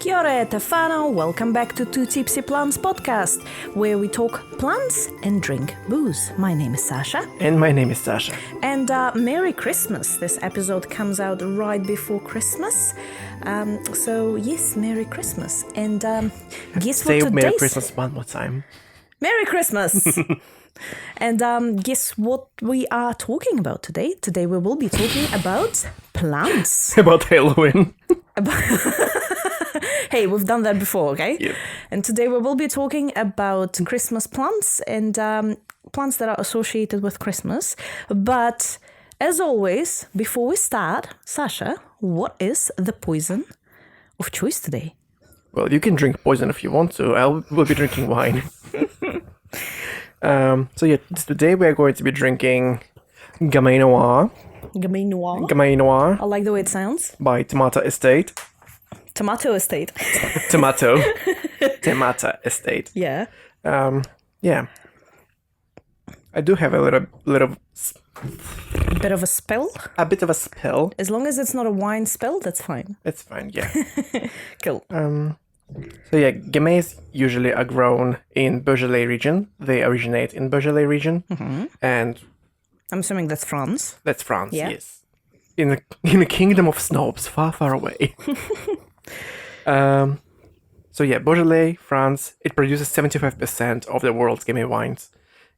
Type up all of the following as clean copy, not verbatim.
Kia ora, Tefano. Welcome back to Two Tipsy Plants podcast, where we talk plants and drink booze. My name is Sasha. And my name is Sasha. And Merry Christmas. This episode comes out right before Christmas. So, yes, Merry Christmas. And guess what Say today's... Merry Christmas one more time. Merry Christmas! And guess what we are talking about today? Today we will be talking about plants. About Halloween. Hey, we've done that before, okay? Yep. And today we will be talking about Christmas plants and plants that are associated with Christmas. But as always, before we start, Sasha, what is the poison of choice today? Well, you can drink poison if you want to. We'll be drinking wine. Today we are going to be drinking Gamay Noir. Gamay Noir. Gamay Noir I like the way it sounds. by Tomato Estate. Tomato Estate. Tomato Estate. Yeah. Yeah. I do have a Bit of a spill. a bit of a spill. As long as it's not a wine spill, that's fine. It's fine, yeah. Cool. Gamays usually are grown in Beaujolais region. They originate in Beaujolais region, and I'm assuming that's France. that's France. Yeah. Yes, in the kingdom of snobs, far, far away. Beaujolais, France. It produces 75% of the world's Gamay wines.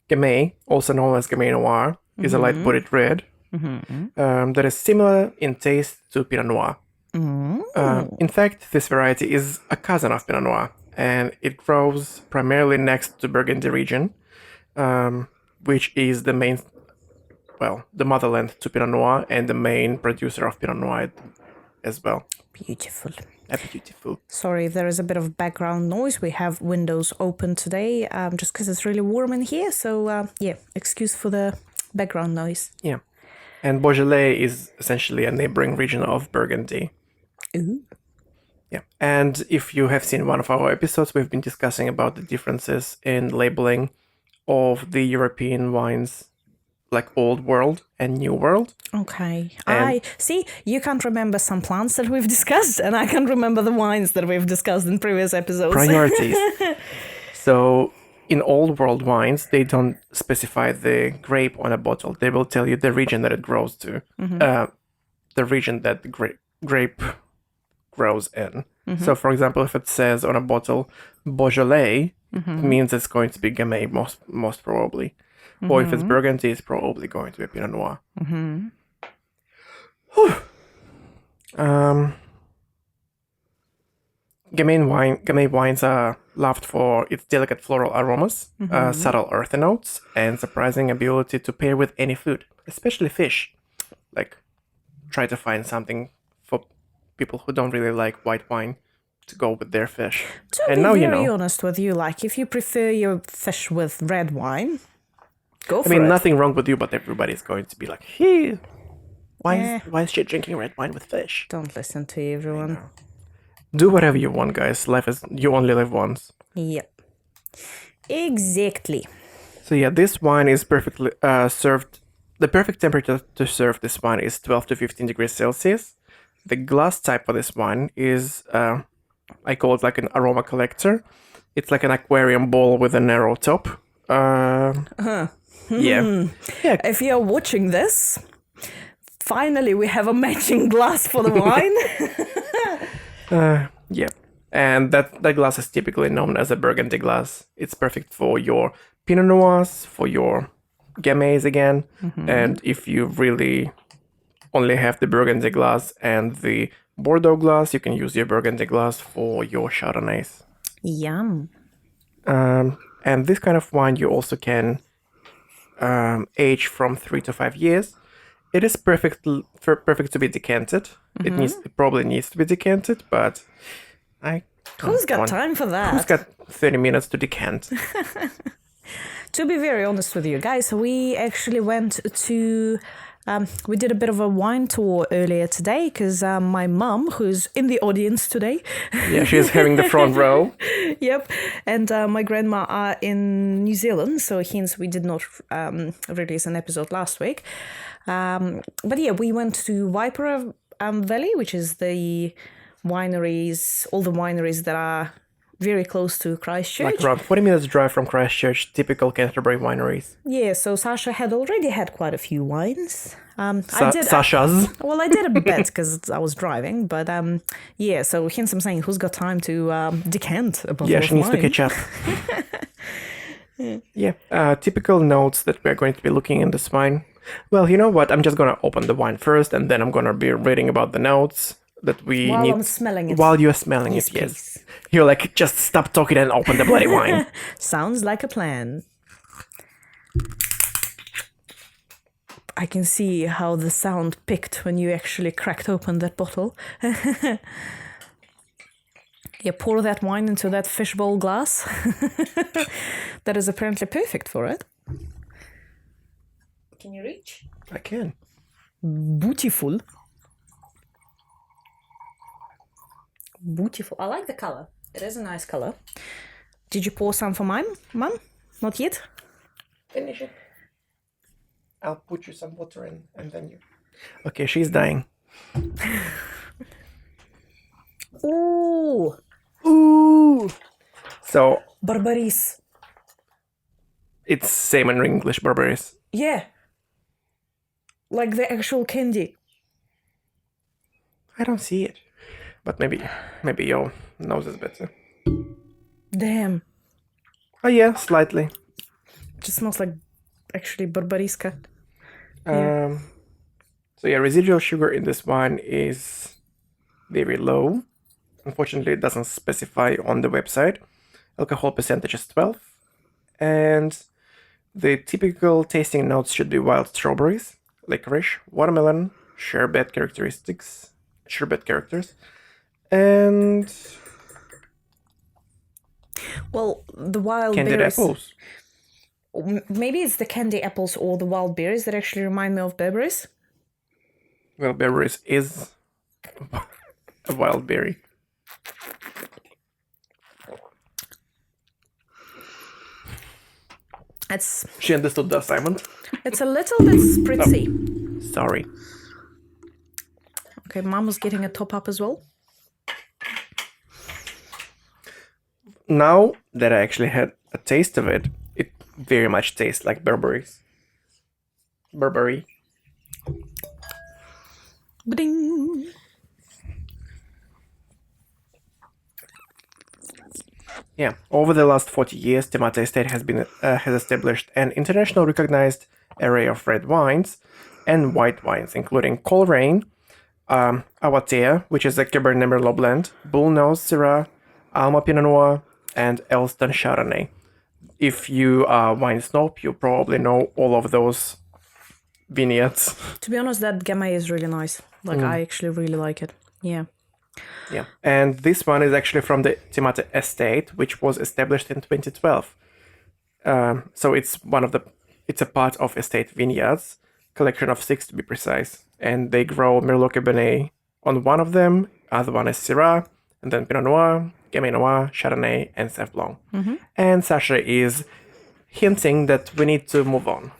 Gamay, also known as Gamay Noir, is a light-bodied red that is similar in taste to Pinot Noir. In fact, this variety is a cousin of Pinot Noir, and it grows primarily next to Burgundy region, which is the motherland to Pinot Noir and the main producer of Pinot Noir as well. Beautiful. Beautiful. Sorry if there is a bit of background noise. We have windows open today just because it's really warm in here. So, excuse for the background noise. Yeah. And Beaujolais is essentially a neighboring region of Burgundy. Ooh. Yeah. And if you have seen one of our episodes, we've been discussing about the differences in labeling of the European wines, like Old World and New World. Okay. And I see you can't remember some plants that we've discussed, and I can't remember the wines that we've discussed in previous episodes. Priorities. So in Old World wines, they don't specify the grape on a bottle. They will tell you the region that it grows to, the region that the grape grows in. So, for example, if it says on a bottle Beaujolais, it means it's going to be Gamay most probably. Or if it's Burgundy, it's probably going to be Pinot Noir. Gamay wines are loved for its delicate floral aromas, subtle earthy notes, and surprising ability to pair with any food, especially fish. Like, try to find something for people who don't really like white wine to go with their fish. To be very honest with you, like if you prefer your fish with red wine, go for it. Nothing wrong with you, but everybody's going to be like, hey, why is she drinking red wine with fish? Don't listen to everyone. Do whatever you want, guys. You only live once. Yep. Exactly. So this wine is perfectly served. The perfect temperature to serve this wine is 12 to 15 degrees Celsius. The glass type for this wine is, I call it like an aroma collector. It's like an aquarium bowl with a narrow top. Yeah. If you're watching this, finally we have a matching glass for the wine. Yeah. And that glass is typically known as a Burgundy glass. It's perfect for your Pinot Noirs, for your Gamays again. And if you really only have the Burgundy glass and the Bordeaux glass, you can use your Burgundy glass for your Chardonnays. Yum. And this kind of wine you also can age from 3 to 5 years. It is perfect to be decanted. It probably needs to be decanted, but Who's got time for that? Who's got 30 minutes to decant? To be very honest with you guys, we actually went to... we did a bit of a wine tour earlier today because my mum, who's in the audience today... Yeah, she's having the front row. Yep. And my grandma are in New Zealand, so hence we did not release an episode last week. But yeah, we went to Waipara Valley, which is the wineries, all the wineries that are very close to Christchurch. Like around 40 minutes drive from Christchurch, typical Canterbury wineries. Yeah, so Sasha had already had quite a few wines. I did. Sasha's. Well, I did a bit because I was driving, but yeah. So hence I'm saying, who's got time to decant a bottle Yeah, of she needs to wine? catch up. Yeah, typical notes that we're going to be looking in this wine. Well, you know what? I'm just gonna open the wine first, and then I'm gonna be reading about the notes that we While need. I'm smelling it. While you're smelling Yes, it, yes. please. You're like, just stop talking and open the bloody wine. Sounds like a plan. I can see how the sound picked when you actually cracked open that bottle. You pour that wine into that fishbowl glass. That is apparently perfect for it. Can you reach? I can. Beautiful. Beautiful. I like the color. It is a nice color. Did you pour some for mine, Mum? Not yet? Finish it. I'll put you some water in, and then you... Okay, she's dying. Ooh! Ooh! So, Barbaris. it's same in English, barberries. Yeah. Like the actual candy. I don't see it. But maybe your nose is better. Damn. Oh yeah, slightly. Just smells like actually barbariska. So yeah, residual sugar in this wine is very low. Unfortunately, it doesn't specify on the website. Alcohol percentage is 12. And the typical tasting notes should be wild strawberries, licorice, watermelon, sherbet characters, and Well, the wild candied berries. apples. Maybe it's the candy apples or the wild berries that actually remind me of berries. Well, berries is a wild berry. She understood the assignment. It's a little bit spritzy. Sorry. Okay, Mom was getting a top up as well. Now that I actually had a taste of it, it very much tastes like berberries. Burberry. Ba-ding. Yeah, over the last 40 years, Te Mate Estate has established an international recognized array of red wines and white wines, including Coleraine, Awatea, which is a Cabernet Merlot blend, Bullnose Syrah, Alma Pinot Noir, and Elston Chardonnay. If you are wine snob, you probably know all of those vineyards. To be honest, that Gamay is really nice. Like, I actually really like it. Yeah. Yeah, and this one is actually from the Te Mate Estate, which was established in 2012. So it's a part of Estate Vineyards, collection of 6 to be precise, and they grow Merlot Cabernet on one of them. Other one is Syrah, and then Pinot Noir, Gamay Noir, Chardonnay, and Sauv Blanc. And Sasha is hinting that we need to move on.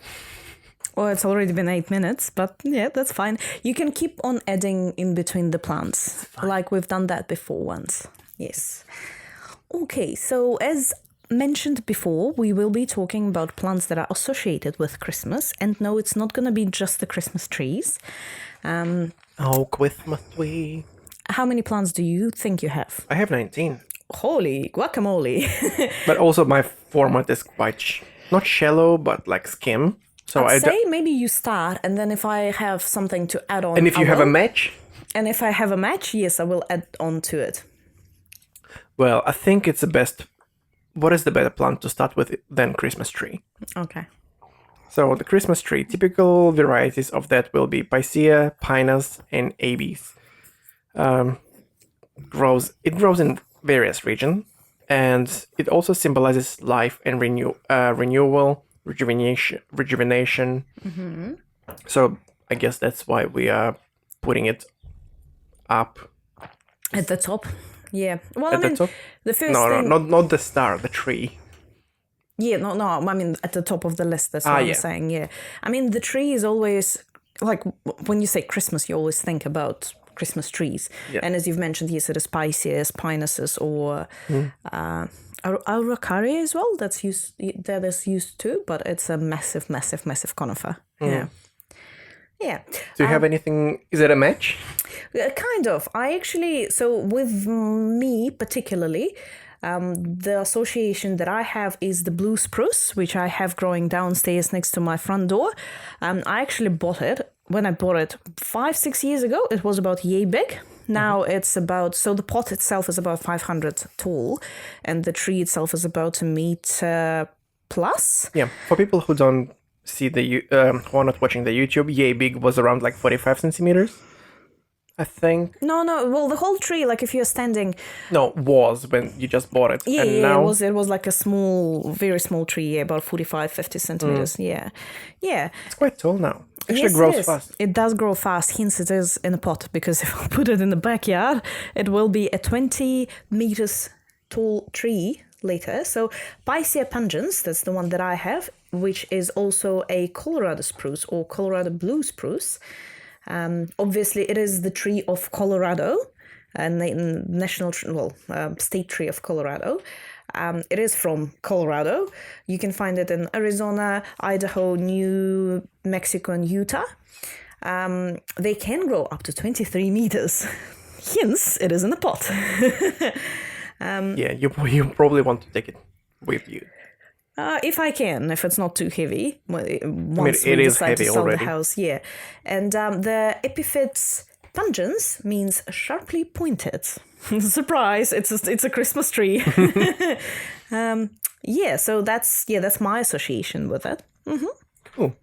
Well, it's already been 8 minutes, but yeah, that's fine. You can keep on adding in between the plants, like we've done that before once. Yes. Okay, so as mentioned before, we will be talking about plants that are associated with Christmas. And no, it's not going to be just the Christmas trees. Oh, Christmas tree. How many plants do you think you have? I have 19. Holy guacamole. But also my format is quite, not shallow, but like skim. So I'd say maybe you start, and then if I have something to add on... And if you have a match? And if I have a match, yes, I will add on to it. Well, I think it's the best... What is the better plant to start with than Christmas tree? Okay. So the Christmas tree, typical varieties of that will be Picea, Pinus, and Abies. It grows in various regions, and it also symbolizes life and renewal, rejuvenation. Mm-hmm. So I guess that's why we are putting it up at the top. Yeah. Well, at the top? The first no, thing... not the star, the tree. Yeah, no, I mean at the top of the list. That's what I'm saying. Yeah, I mean the tree is always like when you say Christmas, you always think about Christmas trees. Yeah. And as you've mentioned, yes, it is Pisces, Pinosus, or Araucaria as well. That is used too, but it's a massive, massive, massive conifer. Yeah. Yeah. Do you have anything? Is it a match? Kind of. So with me particularly, the association that I have is the blue spruce, which I have growing downstairs next to my front door. I actually bought it. When I bought it 5-6 years ago, it was about yay big. Now it's about, so the pot itself is about 500 tall, and the tree itself is about a meter plus. Yeah. For people who don't see who are not watching the YouTube, yay big was around like 45 centimeters, I think. No. Well, the whole tree, like if you're standing. No, was when you just bought it. Yeah, and yeah, now... it was like a very small tree, about 45-50 centimeters. Yeah. It's quite tall now. Actually Yes, grows it is. fast. It does grow fast, hence it is in a pot, because if I put it in the backyard, it will be a 20 meters tall tree later. So Picea pungens, that's the one that I have, which is also a Colorado spruce or Colorado blue spruce. Obviously, it is the tree of Colorado, and state tree of Colorado. It is from Colorado. You can find it in Arizona, Idaho, New Mexico, and Utah. They can grow up to 23 meters. Hence, it is in a pot. You probably want to take it with you. If I can, if it's not too heavy. Once it we is decide heavy to sell already. the house, yeah. And the epiphytes pungens means sharply pointed. Surprise! It's a Christmas tree. So that's my association with it. Cool.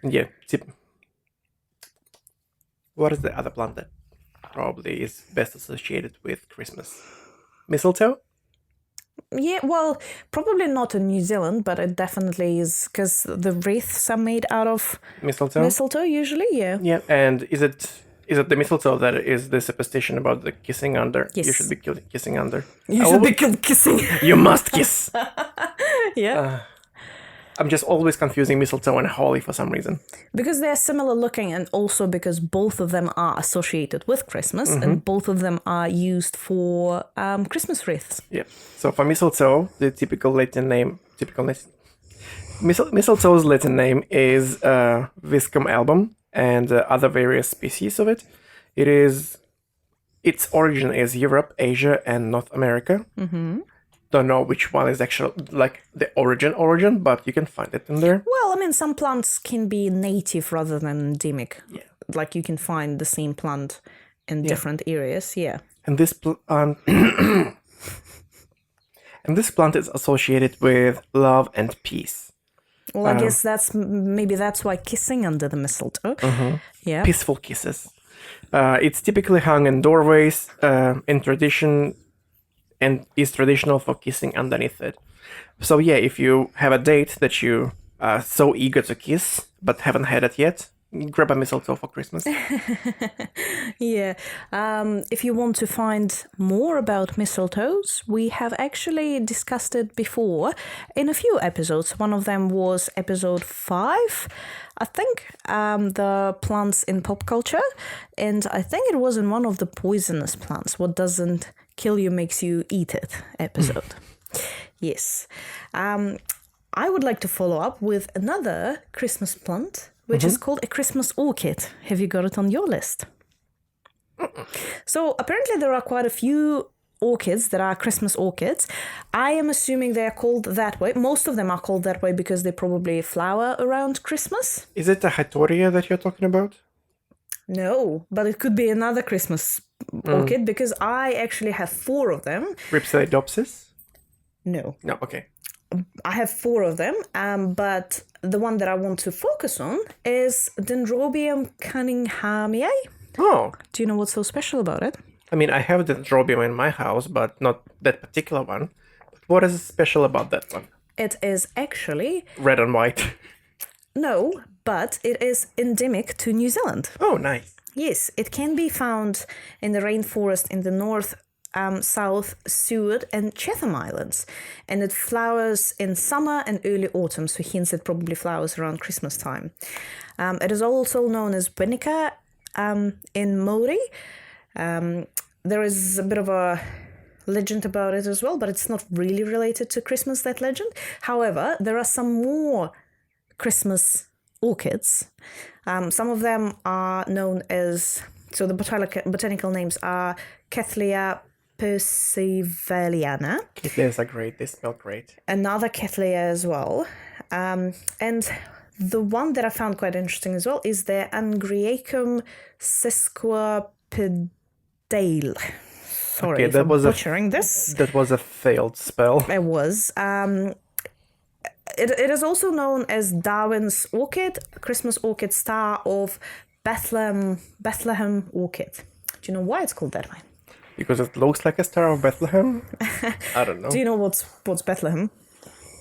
Yeah. What is the other plant that probably is best associated with Christmas? Mistletoe? Yeah, well, probably not in New Zealand, but it definitely is, because the wreaths are made out of Mistletoe usually, yeah. Yeah, and is it the mistletoe that is the superstition about the kissing under? Yes. You should be kissing under. You should be kissing. You must kiss! Yeah. I'm just always confusing mistletoe and holly for some reason. Because they're similar looking, and also because both of them are associated with Christmas, and both of them are used for Christmas wreaths. Yeah. So for mistletoe, the mistletoe's Latin name is Viscum album, and other various species of it. Its origin is Europe, Asia, and North America. Don't know which one is actually like the origin, but you can find it in there. Well, I mean, some plants can be native rather than endemic. Yeah. Like you can find the same plant in different areas. Yeah. And this this plant is associated with love and peace. Well, I guess that's why kissing under the mistletoe. Yeah. Peaceful kisses. It's typically hung in doorways in tradition, and is traditional for kissing underneath it. So yeah, if you have a date that you are so eager to kiss but haven't had it yet, grab a mistletoe for Christmas. Yeah. If you want to find more about mistletoes, we have actually discussed it before in a few episodes. One of them was episode 5, I think, the plants in pop culture. And I think it was in one of the poisonous plants. What doesn't kill you makes you eat it episode. Yes. I would like to follow up with another Christmas plant, which is called a Christmas orchid. Have you got it on your list? So apparently there are quite a few orchids that are Christmas orchids. I am assuming they are called that way. Most of them are called that way because they probably flower around Christmas. Is it a Hatoria that you're talking about? No, but it could be another Christmas orchid because I actually have 4 of them. Rhipsylidopsis? No. No, okay. I have 4 of them, but the one that I want to focus on is Dendrobium cunninghamii. Oh. Do you know what's so special about it? I mean, I have Dendrobium in my house, but not that particular one. But what is special about that one? It is actually... Red and white. No, but it is endemic to New Zealand. Oh, nice. Yes, it can be found in the rainforest in the north, south, Seward and Chatham Islands. And it flowers in summer and early autumn, so hence it probably flowers around Christmas time. It is also known as Winnica in Mori. There is a bit of a legend about it as well, but it's not really related to Christmas, that legend. However, there are some more Christmas orchids. Some of them are known as, so the botanical names are Cattleya percivalliana. Cattleya's are great, they smell great. Another Cattleya as well. And the one that I found quite interesting as well is the Angriacum sesquipedale. Sorry if I'm butchering this. That was a failed spell. It was. It is also known as Darwin's orchid, Christmas orchid, Star of Bethlehem orchid. Do you know why it's called that way? Because it looks like a Star of Bethlehem? I don't know. Do you know what's Bethlehem?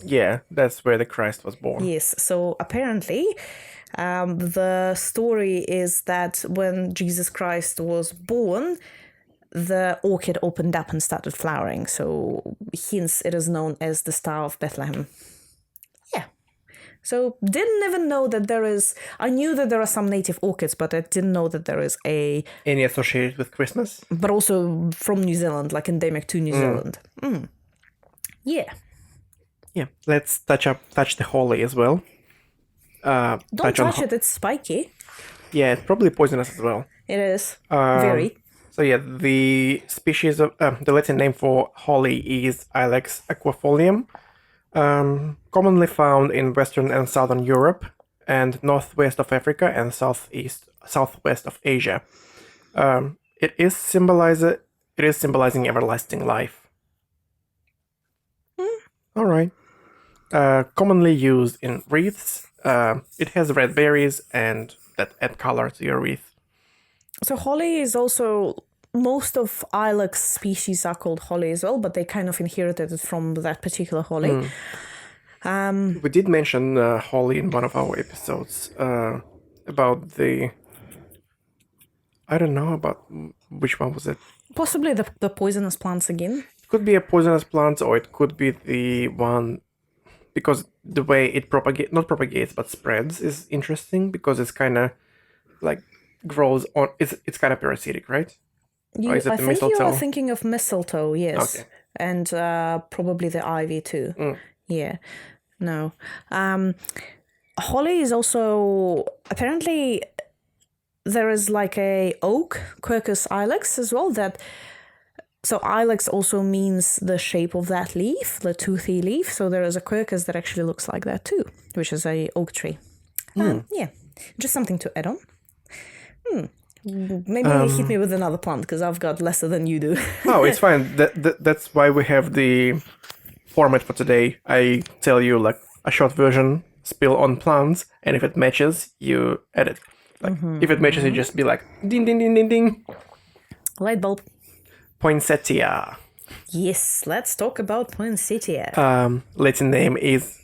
Yeah, that's where the Christ was born. Yes, so apparently the story is that when Jesus Christ was born, the orchid opened up and started flowering. So hence it is known as the Star of Bethlehem. Yeah. So didn't even know that there is... I knew that there are some native orchids, but I didn't know that there is a... Any associated with Christmas? But also from New Zealand, like endemic to New Zealand. Yeah. Yeah. Let's touch the holly as well. Don't touch it, it's spiky. Yeah, it's probably poisonous as well. It is. Very. So yeah, the species of the Latin name for holly is Ilex aquifolium, commonly found in Western and Southern Europe and northwest of Africa and southwest of Asia. It is symbolizing everlasting life. All right. Commonly used in wreaths. It has red berries and that add color to your wreath. So holly is also, most of Ilex species are called holly as well, but they kind of inherited it from that particular holly. We did mention holly in one of our episodes about the... I don't know about which one was it. Possibly the poisonous plants again. It could be a poisonous plant, or it could be the one... Because the way it not propagates, but spreads is interesting, because it's kind of like grows on... It's kind of parasitic, right? I think you are thinking of mistletoe, yes. Okay. And probably the ivy too. Yeah. No. Holly is also... Apparently, there is like a oak, Quercus ilex as well, that... So ilex also means the shape of that leaf, the toothy leaf. So there is a Quercus that actually looks like that too, which is a oak tree. Yeah. Just something to add on. Maybe hit me with another plant, because I've got lesser than you do. Oh, it's fine. That's why we have the format for today. I tell you like a short version, spill on plants, and if it matches, you add it. Like if it matches, you just be like ding ding ding ding ding. Light bulb. Poinsettia. Yes, let's talk about poinsettia. Latin name is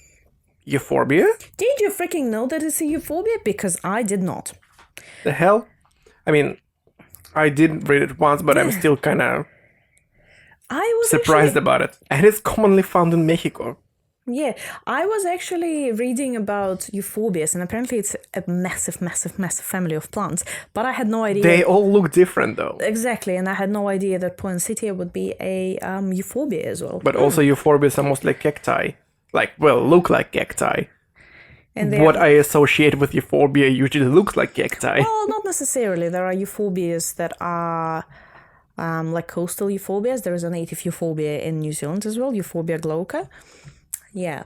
euphorbia. Did you freaking know that it's a euphorbia? Because I did not. The hell? I mean, I did read it once, but I'm still kind of surprised about it. And it's commonly found in Mexico. Yeah, I was actually reading about euphorbias, and apparently it's a massive, massive, massive family of plants. But I had no idea. They all look different, though. Exactly, and I had no idea that poinsettia would be a euphorbia as well. But also euphorbias are mostly cacti. Look like cacti. And what I associate with euphorbia usually looks like cacti. Well, not necessarily. There are euphorbias that are like coastal euphorbias. There is a native euphorbia in New Zealand as well, Euphorbia glauca. Yeah,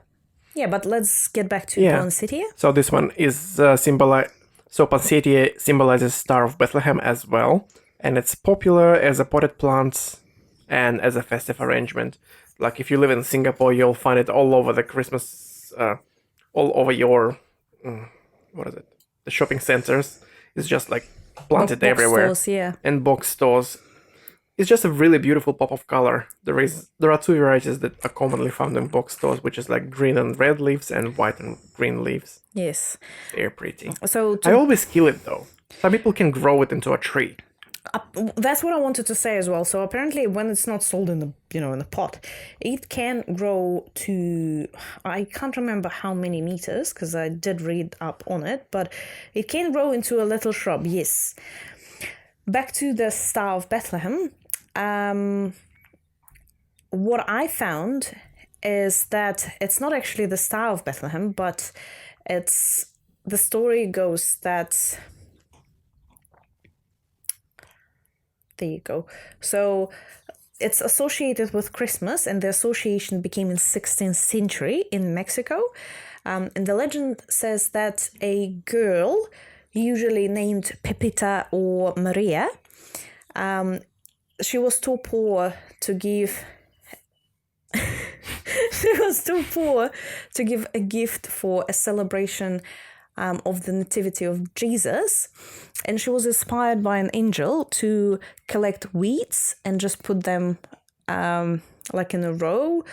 but let's get back to poinsettia. So this one is So poinsettia symbolizes Star of Bethlehem as well, and it's popular as a potted plant and as a festive arrangement. Like if you live in Singapore, you'll find it all over the Christmas, all over your, the shopping centers. It's just like planted everywhere. Stores, yeah. And box stores. It's just a really beautiful pop of color. There are two varieties that are commonly found in box stores, which is like green and red leaves and white and green leaves. Yes. They're pretty. So I always kill it though. Some people can grow it into a tree. That's what I wanted to say as well. So apparently when it's not sold in the pot, it can grow to, I can't remember how many meters because I did read up on it, but it can grow into a little shrub, yes. back to the Star of Bethlehem. What I found is that it's not actually the Star of Bethlehem, but the story goes that... There you go. So it's associated with Christmas, and the association became in 16th century in Mexico. And the legend says that a girl, usually named Pepita or Maria, she was too poor to give... she was too poor to give a gift for a celebration of the Nativity of Jesus, and she was inspired by an angel to collect weeds and just put them like in a row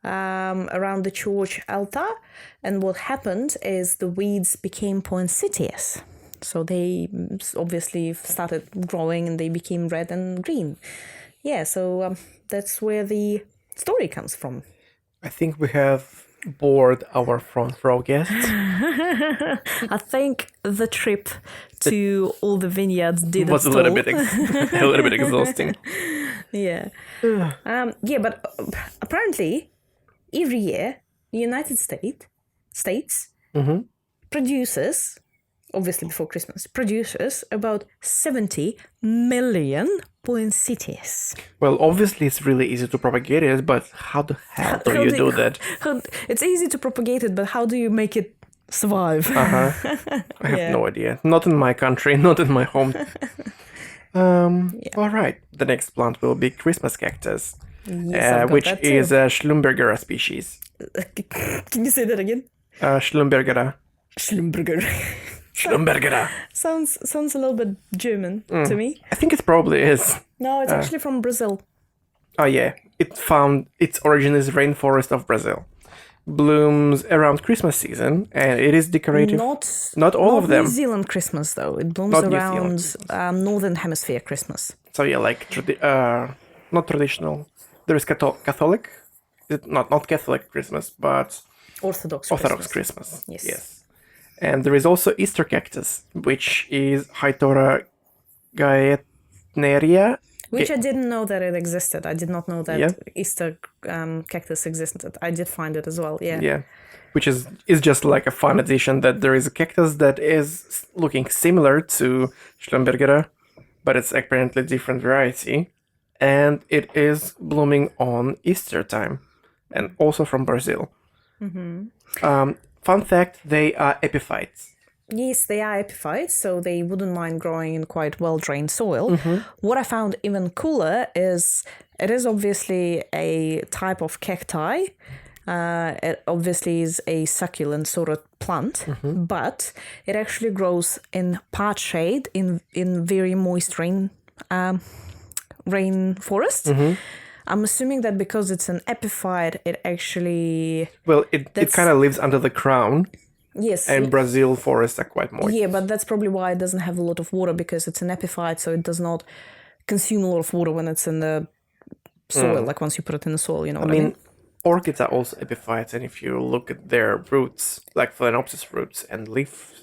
around the church altar. And what happened is the weeds became poinsettias. So they obviously started growing and they became red and green. Yeah, so that's where the story comes from. I think we have bored our front row guests. I think the trip to all the vineyards did was a little bit exhausting. Yeah. Yeah, but apparently every year the United States produces, obviously before Christmas, produces about 70 million poinsettias. Well, obviously it's really easy to propagate it, but how the hell do you do that? It's easy to propagate it, but how do you make it survive? I have no idea. Not in my country, not in my home. All right. The next plant will be Christmas cactus, which is a Schlumbergera species. Can you say that again? Schlumbergera. Schlumbergera. Sounds a little bit German to me. I think it probably is. No, it's actually from Brazil. Oh yeah, it found its origin is rainforest of Brazil. Blooms around Christmas season, and it is decorative. Not all of them. New Zealand Christmas though. It blooms around Northern Hemisphere Christmas. So yeah, like not traditional. There is Catholic, not Catholic Christmas, but Orthodox Christmas. Yes. And there is also Easter cactus, which is Hytora gaetneria. Which I didn't know that it existed. I did not know that Easter cactus existed. I did find it as well, Yeah, which is just like a fun addition that there is a cactus that is looking similar to Schlumbergera, but it's apparently a different variety. And it is blooming on Easter time, and also from Brazil. Fun fact, they are epiphytes. Yes, they are epiphytes, so they wouldn't mind growing in quite well-drained soil. What I found even cooler is it is obviously a type of cacti. It obviously is a succulent sort of plant, but it actually grows in part shade in very moist rainforest. I'm assuming that because it's an epiphyte, it actually... Well, it kind of lives under the crown. Yes. And Brazil forests are quite moist. Yeah, but that's probably why it doesn't have a lot of water, because it's an epiphyte, so it does not consume a lot of water when it's in the soil, like once you put it in the soil, you know what I mean? Orchids are also epiphytes, and if you look at their roots, like Phalaenopsis roots and leaf,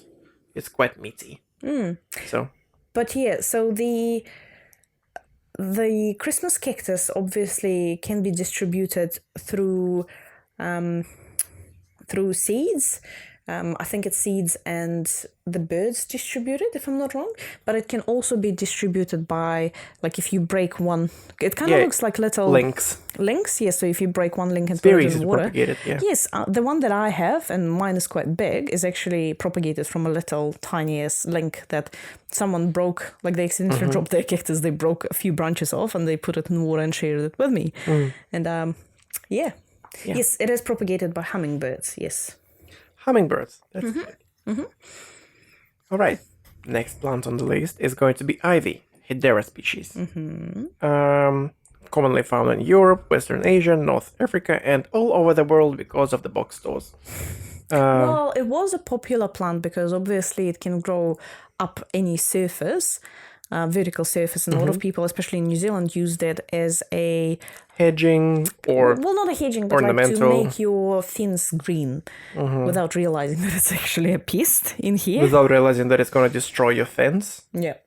it's quite meaty. So. But yeah, so the Christmas cactus obviously can be distributed through seeds. I think it's seeds and the birds distribute it, if I'm not wrong. But it can also be distributed by, like, if you break one, it kind of looks like little links. Links, yes. So if you break one link and it's very put it in water, propagate it, yes. The one that I have, and mine is quite big, is actually propagated from a little tiniest link that someone broke. Like they accidentally dropped their cactus, they broke a few branches off, and they put it in water and shared it with me. And yes, it is propagated by hummingbirds. Yes. Hummingbirds. That's good. All right. Next plant on the list is going to be ivy, Hedera species. Commonly found in Europe, Western Asia, North Africa, and all over the world because of the box stores. Well, it was a popular plant because obviously it can grow up any surface, vertical surface, and a lot of people, especially in New Zealand, used it as a hedging or not a hedging, but like to make your fence green without realizing that it's actually a pest in here. Without realizing that it's going to destroy your fence. Yeah.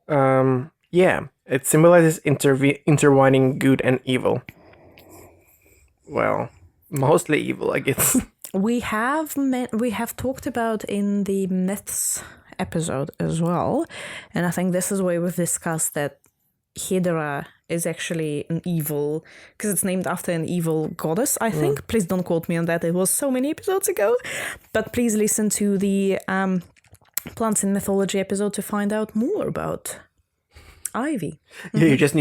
Yeah, it symbolizes intertwining good and evil. Well, mostly evil, I guess. We have talked about in the myths episode as well, and I think this is where we've discussed that Hydra is actually an evil, because it's named after an evil goddess, I think. Please don't quote me on that. It was so many episodes ago. But please listen to the Plants in Mythology episode to find out more about Ivy. Yeah, you just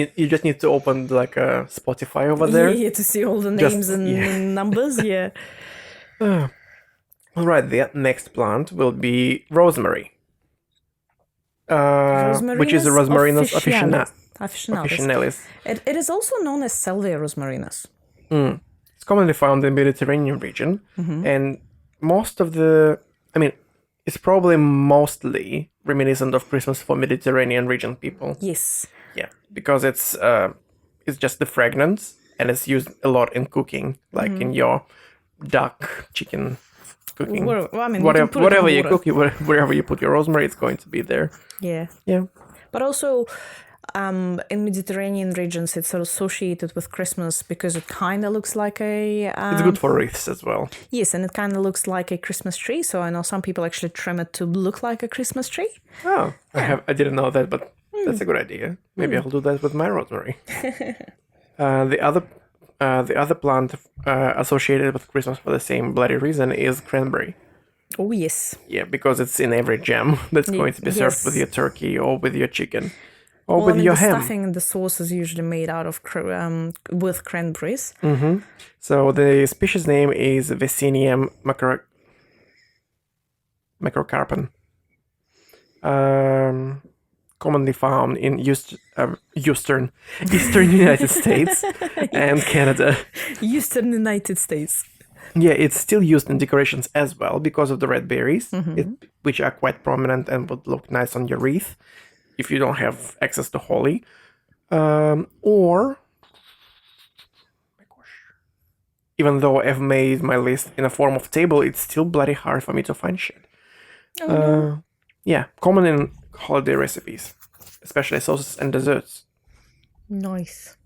need to open like a Spotify over there. Yeah, to see all the names and numbers, yeah. All right, the next plant will be rosemary. Which is a Rosmarinus officinalis. It is also known as Salvia rosmarinus. It's commonly found in the Mediterranean region, and it's probably mostly reminiscent of Christmas for Mediterranean region people. Yes. Yeah, because it's just the fragrance, and it's used a lot in cooking, like in your duck, chicken cooking. Well, whatever you cook, wherever you put your rosemary, it's going to be there. Yeah. Yeah. But also, in Mediterranean regions, it's associated with Christmas because it kind of looks like a... it's good for wreaths as well. Yes, and it kind of looks like a Christmas tree. So I know some people actually trim it to look like a Christmas tree. Oh, yeah. I didn't know that, but that's a good idea. Maybe I'll do that with my rosemary. The other plant associated with Christmas for the same bloody reason is cranberry. Oh, yes. Yeah, because it's in every jam that's going to be served with your turkey or with your chicken or with your ham. The stuffing and the sauce is usually made out of with cranberries. Mm-hmm. So the species name is Vaccinium macrocarpon. Commonly found in Eastern United States and Canada. Eastern United States. Yeah, it's still used in decorations as well because of the red berries, which are quite prominent and would look nice on your wreath if you don't have access to holly. Or, even though I've made my list in a form of table, it's still bloody hard for me to find shit. Yeah, common in holiday recipes, especially sauces and desserts. Nice.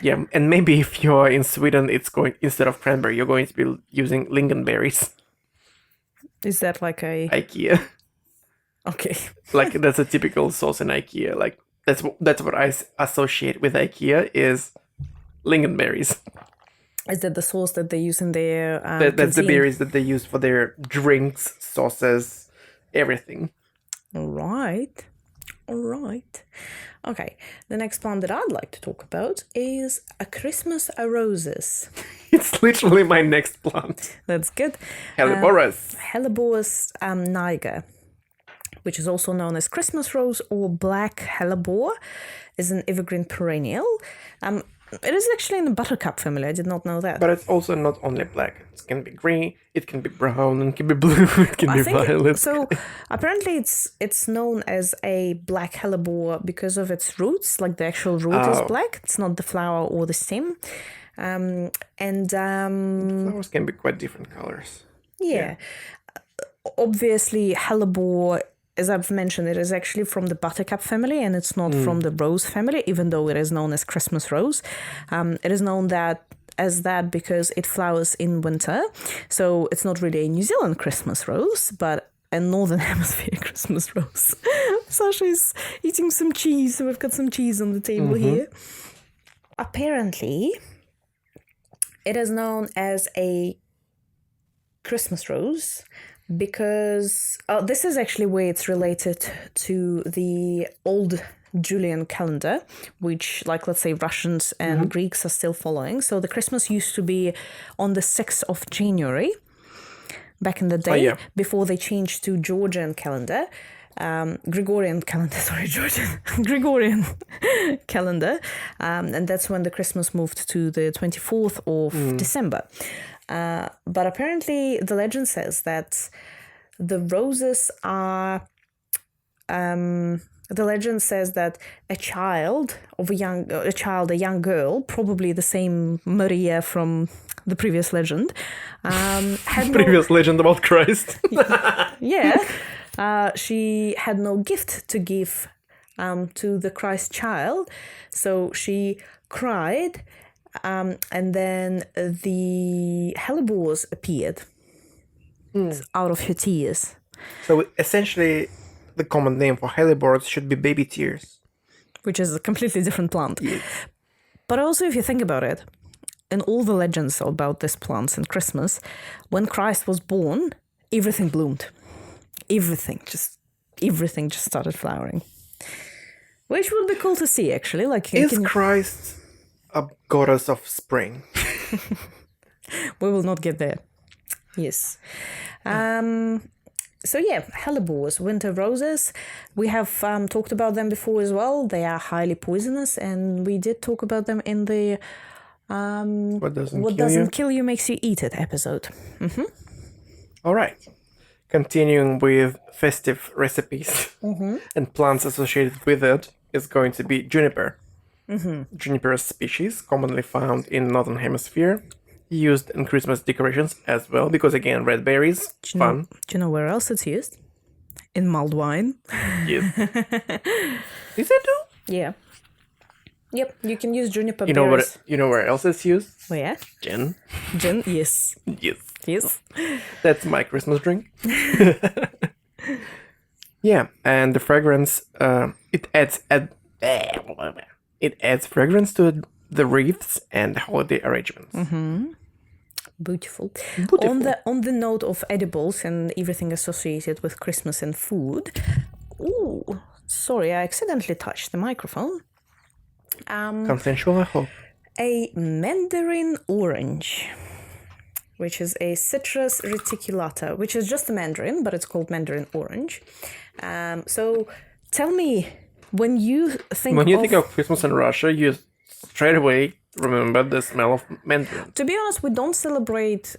Yeah, and maybe if you're in Sweden, instead of cranberry, you're going to be using lingonberries. Is that like a IKEA? Okay. Like that's a typical sauce in IKEA. Like that's what I associate with IKEA is lingonberries. Is that the sauce that they use in their that's the berries that they use for their drinks, sauces, everything. All right. Okay, the next plant that I'd like to talk about is a Christmas roses. It's literally my next plant. That's good. Helleborus. Helleborus niger, which is also known as Christmas rose or black hellebore, is an evergreen perennial. It is actually in the buttercup family. I did not know that. But it's also not only black. It can be green, it can be brown, and it can be blue, it can be violet. So apparently it's known as a black hellebore because of its roots. Like the actual root is black. It's not the flower or the stem. Flowers can be quite different colors. Yeah. Obviously, hellebore, as I've mentioned, it is actually from the buttercup family and it's not from the rose family, even though it is known as Christmas rose. It is known as that because it flowers in winter. So it's not really a New Zealand Christmas rose, but a Northern Hemisphere Christmas rose. Sasha's eating some cheese, so we've got some cheese on the table here. Apparently, it is known as a Christmas rose because this is actually where it's related to the old Julian calendar, which, like, let's say Russians and Greeks are still following. So the Christmas used to be on the 6th of January back in the day, before they changed to Georgian calendar. Gregorian calendar, Gregorian calendar. And that's when the Christmas moved to the 24th of December. But apparently the legend says that the roses are... the legend says that a young girl, probably the same Maria from the previous legend, legend about Christ. she had no gift to give to the Christ child. So she cried, and then the hellebores appeared out of her tears. So essentially, the common name for hellebores should be baby tears. Which is a completely different plant. Yes. But also, if you think about it, in all the legends about these plants and Christmas, when Christ was born, everything bloomed. Everything just started flowering. Which would be cool to see, actually. Like, Is Christ a goddess of spring? we will not get there. Yes. So yeah, hellebores, winter roses. We have talked about them before as well. They are highly poisonous, and we did talk about them in the What doesn't kill you makes you eat it episode. All right. Continuing with festive recipes and plants associated with it is going to be juniper. Juniper species, commonly found in Northern Hemisphere, used in Christmas decorations as well, because again, red berries, fun. Do you know where else it's used? In mulled wine. Yes. Is it too? Yeah. Yep, you can use juniper berries. You know where else it's used? Where? Gin. Gin, yes. Yes. Yes. That's my Christmas drink. Yeah, and the fragrance, it adds fragrance to the wreaths and holiday arrangements. Beautiful. On the note of edibles and everything associated with Christmas and food. Ooh, sorry, I accidentally touched the microphone. Consensual, I hope. A mandarin orange, which is a Citrus reticulata, which is just a mandarin, but it's called mandarin orange. So tell me, when you think of Christmas in Russia, you straight away remember the smell of mandarin. To be honest, we don't celebrate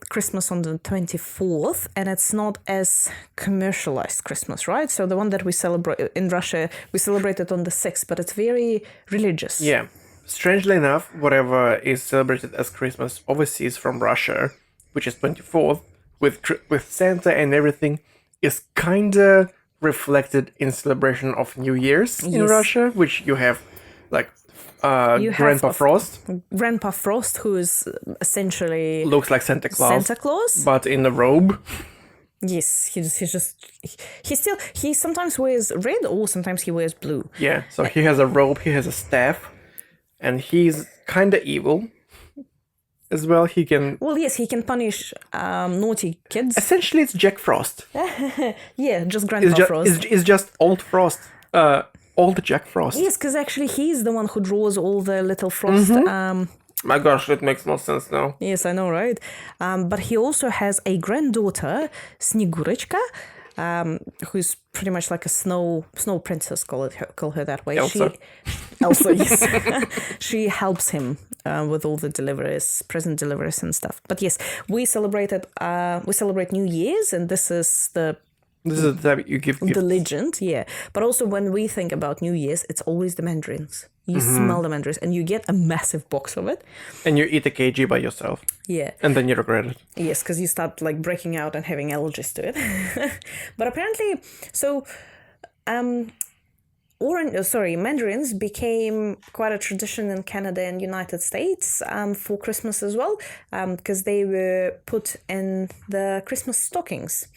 Christmas on the 24th, and it's not as commercialized Christmas, right? So the one that we celebrate in Russia, we celebrate it on the 6th, but it's very religious. Yeah. Strangely enough, whatever is celebrated as Christmas overseas from Russia, which is 24th, with Santa and everything, is kinda reflected in celebration of New Year's in Russia, which you have like Grandpa Frost. Grandpa Frost, who is essentially looks like Santa Claus. Santa Claus, but in a robe. Yes, he sometimes wears red or sometimes he wears blue. Yeah, so he has a robe, he has a staff, and he's kind of evil as well. He can punish naughty kids. Essentially, it's Jack Frost. Yeah, just Grandpa Frost. It's just old Frost. Old Jack Frost. Yes, because actually he's the one who draws all the little Frost. My gosh, it makes more sense now. Yes, I know, right? But he also has a granddaughter, Snegurочка, who's pretty much like a snow princess, call her that way. Elsa. Elsa, yes. She helps him with all the present deliveries and stuff. But yes, we celebrate New Year's, and this is the time you give gifts. The legend, yeah. But also when we think about New Year's, it's always the mandarins. You smell the mandarins and you get a massive box of it. And you eat a kg by yourself. Yeah. And then you regret it. Yes, because you start like breaking out and having allergies to it. But apparently, so mandarins became quite a tradition in Canada and United States for Christmas as well, because they were put in the Christmas stockings.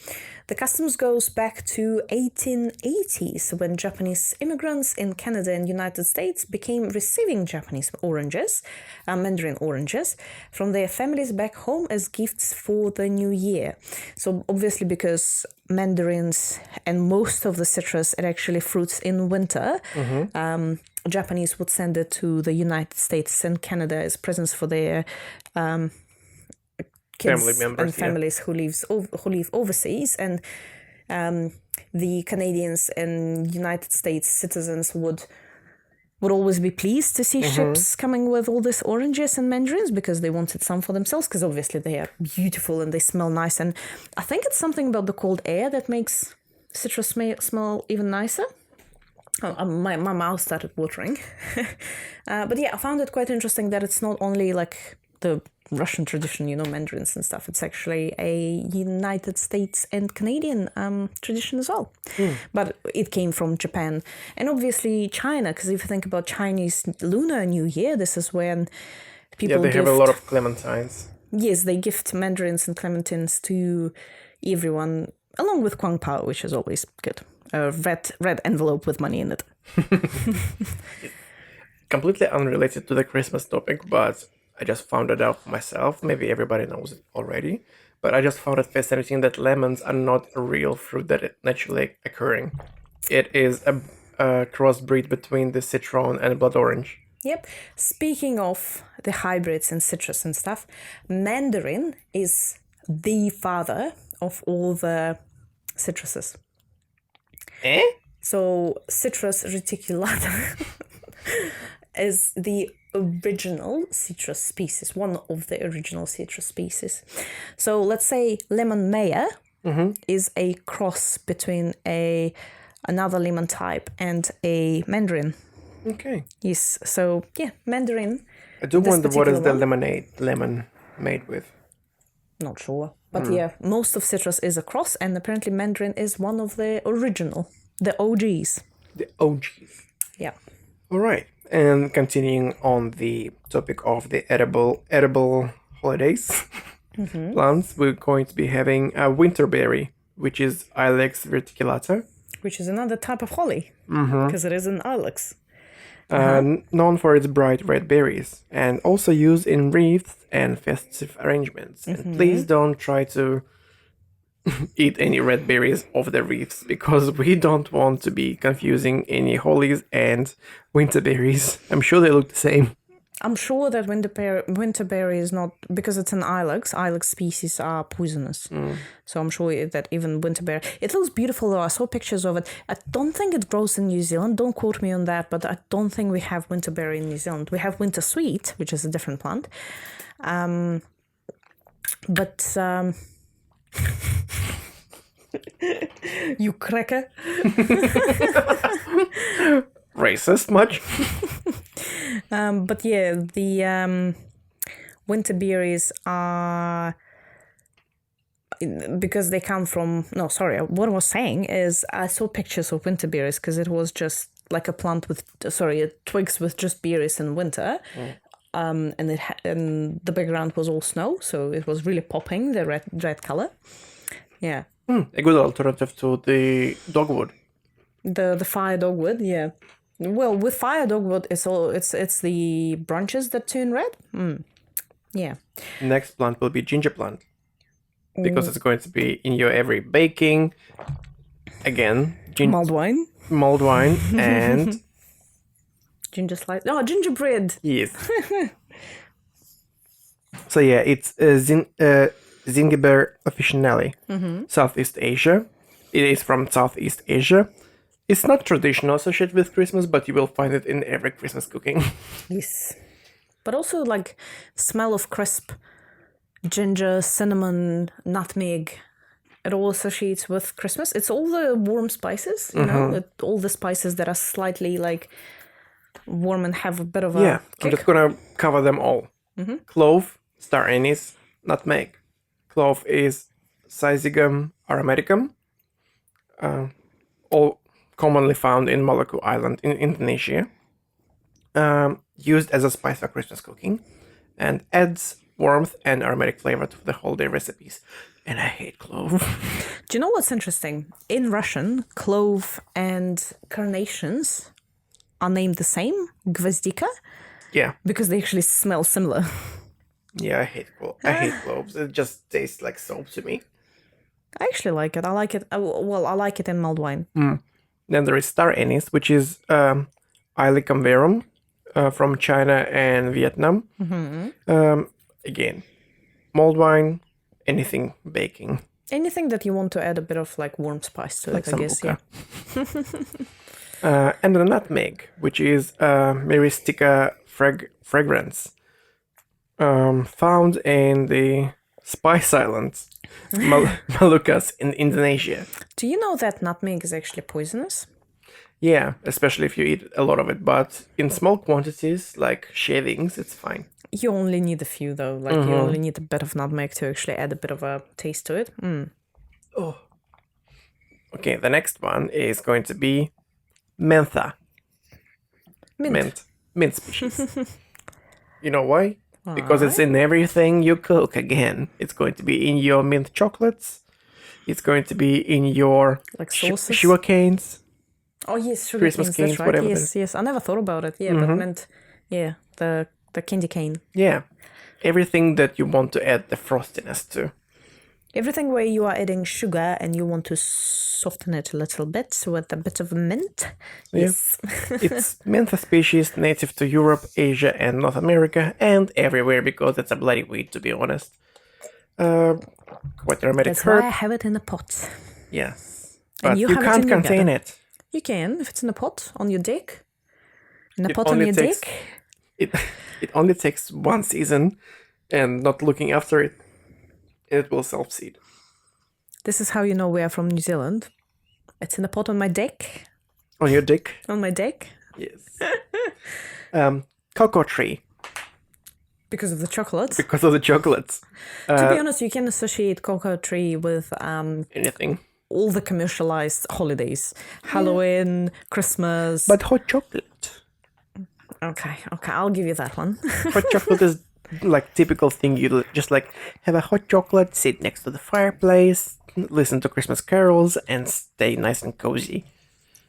The customs goes back to 1880s when Japanese immigrants in Canada and United States began receiving Japanese oranges, mandarin oranges, from their families back home as gifts for the new year. So obviously because mandarins and most of the citrus are actually fruits in winter, Japanese would send it to the United States and Canada as presents for their kids family members and families who live overseas, and the Canadians and United States citizens would always be pleased to see ships coming with all these oranges and mandarins because they wanted some for themselves, because obviously they are beautiful and they smell nice, and I think it's something about the cold air that makes citrus smell even nicer. My mouth started watering. But yeah, I found it quite interesting that it's not only like the Russian tradition, mandarins and stuff. It's actually a United States and Canadian tradition as well. But it came from Japan. And obviously China, because if you think about Chinese Lunar New Year, this is when people have a lot of clementines. Yes, they gift mandarins and clementines to everyone, along with Kwang Pao, which is always good. A red envelope with money in it. Completely unrelated to the Christmas topic, but I just found it out for myself. Maybe everybody knows it already, but I just found it fascinating that lemons are not a real fruit that is naturally occurring. It is a crossbreed between the citron and blood orange. Yep. Speaking of the hybrids and citrus and stuff, mandarin is the father of all the citruses. So Citrus reticulata is the original citrus species, one of the original citrus species. So let's say lemon Meyer is a cross between another lemon type and a mandarin. Okay. Yes. So yeah, mandarin. I do wonder what is the lemon made with. Not sure. But yeah, most of citrus is a cross, and apparently mandarin is one of the original, the OGs. The OGs. Yeah. All right. And continuing on the topic of the edible holidays plants, we're going to be having a winterberry, which is Ilex verticulata. Which is another type of holly, because it is an ilex. Known for its bright red berries, and also used in wreaths and festive arrangements. And please don't try to eat any red berries off the wreaths, because we don't want to be confusing any hollies and winterberries. I'm sure they look the same. I'm sure that winterberry is not, because it's an ilex. Ilex species are poisonous. So I'm sure that even winterberry, it looks beautiful though. I saw pictures of it. I don't think it grows in New Zealand. Don't quote me on that, but I don't think we have winterberry in New Zealand. We have winter sweet, which is a different plant. You cracker. Racist much? But yeah, the winter berries are, because they come from, no, sorry, what I was saying is I saw pictures of winter berries because it was just like a plant with, twigs with just berries in winter. And the background was all snow, so it was really popping, the red color. Yeah. A good alternative to the dogwood. The fire dogwood, yeah. Well, with fire dogwood, it's the branches that turn red. Yeah. Next plant will be ginger plant, because it's going to be in your every baking. Again, mulled wine, and ginger slice. Oh, gingerbread. Yes. So yeah, it's Zingiber officinale, Southeast Asia. It is from Southeast Asia. It's not traditional associated with Christmas, but you will find it in every Christmas cooking. Yes. But also like smell of crisp ginger, cinnamon, nutmeg. It all associates with Christmas. It's all the warm spices, you know, all the spices that are slightly like warm and have a bit of a kick. I'm just going to cover them all. Clove, star anise, nutmeg. Clove is Syzygium aromaticum, all commonly found in Maluku Island in Indonesia, used as a spice for Christmas cooking, and adds warmth and aromatic flavor to the holiday recipes. And I hate clove. Do you know what's interesting? In Russian, clove and carnations are named the same, gvozdika. Yeah. Because they actually smell similar. Yeah, I hate cloves. It just tastes like soap to me. I actually like it. I like it. Well, I like it in mulled wine. Then there is star anise, which is Ilicum verum from China and Vietnam. Again, mulled wine, anything baking. Anything that you want to add a bit of like warm spice to like it, I guess. Yeah. And the nutmeg, which is Myristica fragrans, found in the Spice Islands, Malukas in Indonesia. Do you know that nutmeg is actually poisonous? Yeah, especially if you eat a lot of it. But in small quantities, like shavings, it's fine. You only need a few, though. Like, you only need a bit of nutmeg to actually add a bit of a taste to it. Oh. Okay, the next one is going to be mentha. Mint species. You know why? Because it's in everything you cook again. It's going to be in your mint chocolates. It's going to be in your Like sauces? sugar canes. Oh, yes, sugar Christmas canes, canes, that's right. whatever Yes. I never thought about it. Yeah, but mint, yeah, the candy cane. Yeah. Everything that you want to add the frostiness to. Everything where you are adding sugar and you want to soften it a little bit with a bit of mint. Yes. It's mentha species native to Europe, Asia, and North America, and everywhere because it's a bloody weed, to be honest. Quite aromatic That's herb. why I have it in a pot. Yes. And But you you have it can't in your contain garden. it. You can, if it's in a pot on your deck. In a It pot on only your takes- deck. It only takes one season, and not looking after it, it will self-seed. This is how you know we are from New Zealand. It's in a pot on my deck. On your dick? On my deck. Yes. Cocoa tree, Because of the chocolates. because of the chocolates. To be honest, you can associate cocoa tree with Anything. all the commercialized holidays. Halloween, Christmas. But hot chocolate. Okay, I'll give you that one. Hot chocolate is like typical thing you just like have a hot chocolate, sit next to the fireplace, listen to Christmas carols, and stay nice and cozy.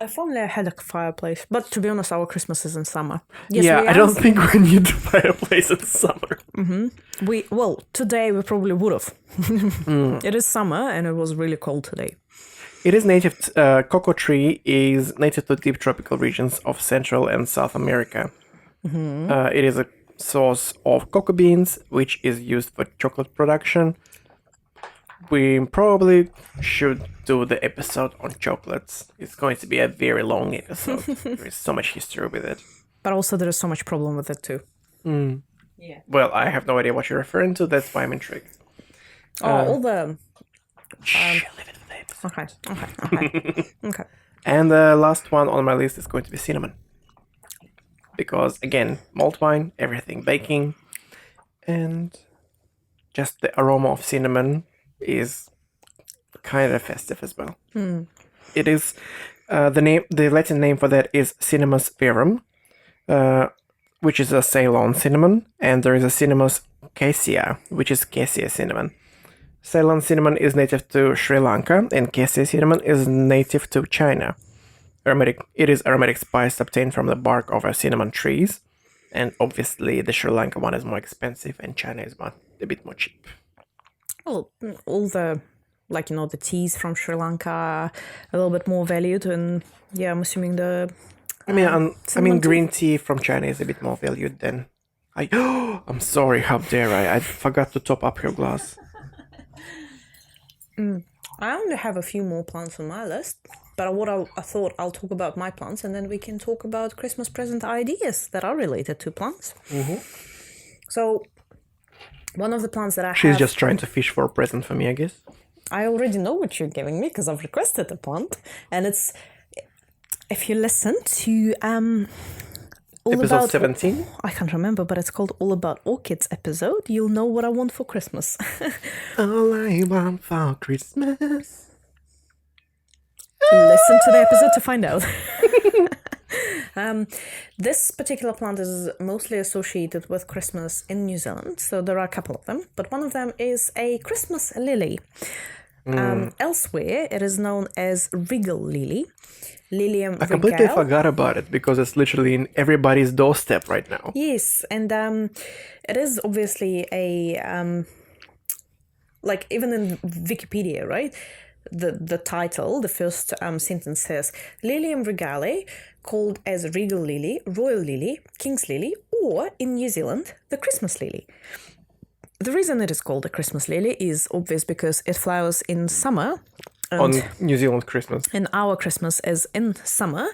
If only I had a fireplace. But to be honest, our Christmas is in summer. Yes, Yeah, we I are- don't think we need a fireplace in summer. Today we probably would have. It is summer and it was really cold today. It is native. Cocoa tree is native to deep tropical regions of Central and South America. It is a source of cocoa beans, which is used for chocolate production. We probably should do the episode on chocolates. It's going to be a very long episode. There is so much history with it. But also there is so much problem with it too. Well, I have no idea what you're referring to. That's why I'm intrigued. All the... Shh, leave it for the episode. Okay. And the last one on my list is going to be cinnamon. Because, again, malt wine, everything baking, and just the aroma of cinnamon is kind of festive as well. It is, the Latin name for that is Cinnamus verum, which is a Ceylon cinnamon, and there is a Cinnamus cassia, which is cassia cinnamon. Ceylon cinnamon is native to Sri Lanka, and cassia cinnamon is native to China. It is aromatic spice obtained from the bark of cinnamon trees, and obviously the Sri Lanka one is more expensive, and China is a bit more cheap. Well, all the, the teas from Sri Lanka are a little bit more valued, and yeah, I'm assuming the... I mean, green tea from China is a bit more valued than... I'm sorry, how dare I? I forgot to top up your glass. I only have a few more plants on my list, but I thought I'll talk about my plants, and then we can talk about Christmas present ideas that are related to plants. So, one of the plants that I She's have... just trying to fish for a present for me, I guess. I already know what you're giving me because I've requested a plant, and it's... If you listen to Episode 17? I can't remember, but it's called All About Orchids episode. You'll know what I want for Christmas. All I want for Christmas. Listen to the episode to find out. This particular plant is mostly associated with Christmas in New Zealand, so there are a couple of them, but one of them is a Christmas lily. Elsewhere, it is known as regal lily. Lilium I completely regale. forgot about it because it's literally in everybody's doorstep right now. Yes, and it is obviously a even in Wikipedia, right? The title, the first sentence says Lilium regale, called as regal lily, royal lily, king's lily, or in New Zealand, the Christmas lily. The reason it is called a Christmas lily is obvious because it flowers in summer. On New Zealand Christmas. And our Christmas is in summer.